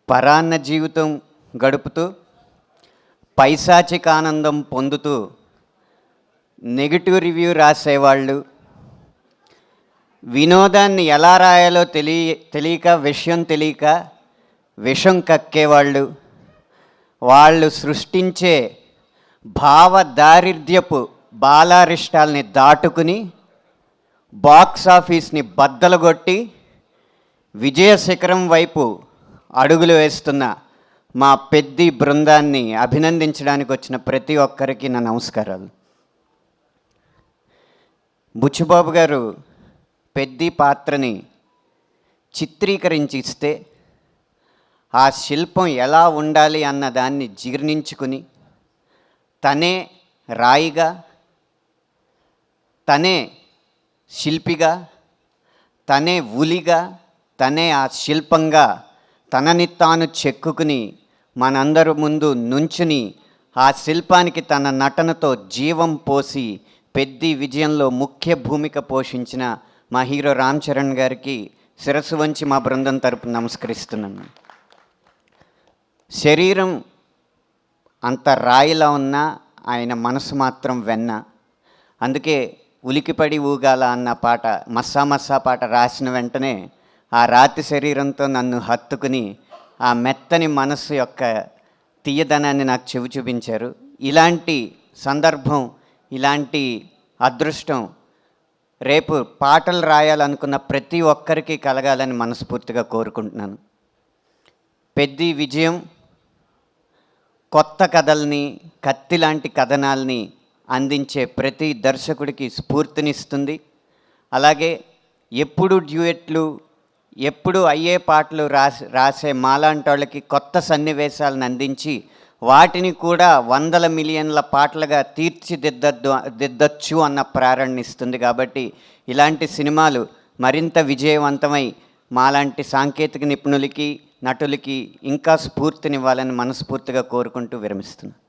పరాన్న జీవితం గడుపుతూ పైశాచిక ఆనందం పొందుతూ నెగిటివ్ రివ్యూ రాసేవాళ్ళు, వినోదాన్ని ఎలా రాయాలో తెలియక విషయం తెలియక విషం కక్కేవాళ్ళు, వాళ్ళు సృష్టించే భావ దారిద్ర్యపు బాలారిష్టాల్ని దాటుకుని బాక్స్ ఆఫీస్ని బద్దలుగొట్టి విజయ శిఖరం వైపు అడుగులు వేస్తున్న మా పెద్ది బృందాన్ని అభినందించడానికి వచ్చిన ప్రతి ఒక్కరికి నా నమస్కారాలు. బుచ్చిబాబు గారు పెద్ది పాత్రని చిత్రీకరించి ఇస్తే ఆ శిల్పం ఎలా ఉండాలి అన్న దాన్ని జీర్ణించుకుని తనే రాయిగా, తనే శిల్పిగా, తనే ఉలిగా, తనే ఆ శిల్పంగా తనని తాను చెక్కుకుని మనందరి ముందు నుంచుని ఆ శిల్పానికి తన నటనతో జీవం పోసి పెద్ది విజయంలో ముఖ్య భూమిక పోషించిన మా హీరో రామ్ చరణ్ గారికి శిరస్సు వంచి మా బృందం తరపున నమస్కరిస్తున్నాను. శరీరం అంత రాయిలా ఉన్నా ఆయన మనసు మాత్రం వెన్న. అందుకే ఉలికిపడి ఊగాల అన్న పాట, మస్సా మస్సా పాట రాసిన వెంటనే ఆ రాతి శరీరంతో నన్ను హత్తుకుని ఆ మెత్తని మనసు యొక్క తీయదనాన్ని నాకు చెవి చూపించారు. ఇలాంటి సందర్భం, ఇలాంటి అదృష్టం రేపు పాటలు రాయాలనుకున్న ప్రతి ఒక్కరికి కలగాలని మనస్ఫూర్తిగా కోరుకుంటున్నాను. పెద్ది విజయం కొత్త కథల్ని, కత్తి లాంటి కథనాల్ని అందించే ప్రతి దర్శకుడికి స్ఫూర్తినిస్తుంది. అలాగే ఎప్పుడు డ్యూయెట్లు, ఎప్పుడు అయ్యే పాటలు రాసే మాలాంటి వాళ్ళకి కొత్త సన్నివేశాలను అందించి వాటిని కూడా 100 మిలియన్ల పాటలుగా తీర్చిదిద్దచ్చు అన్న ప్రేరణ ఇస్తుంది. కాబట్టి ఇలాంటి సినిమాలు మరింత విజయవంతమై మాలాంటి సాంకేతిక నిపుణులకి, నటులకి ఇంకా స్ఫూర్తినివ్వాలని మనస్ఫూర్తిగా కోరుకుంటూ విరమిస్తున్నాను.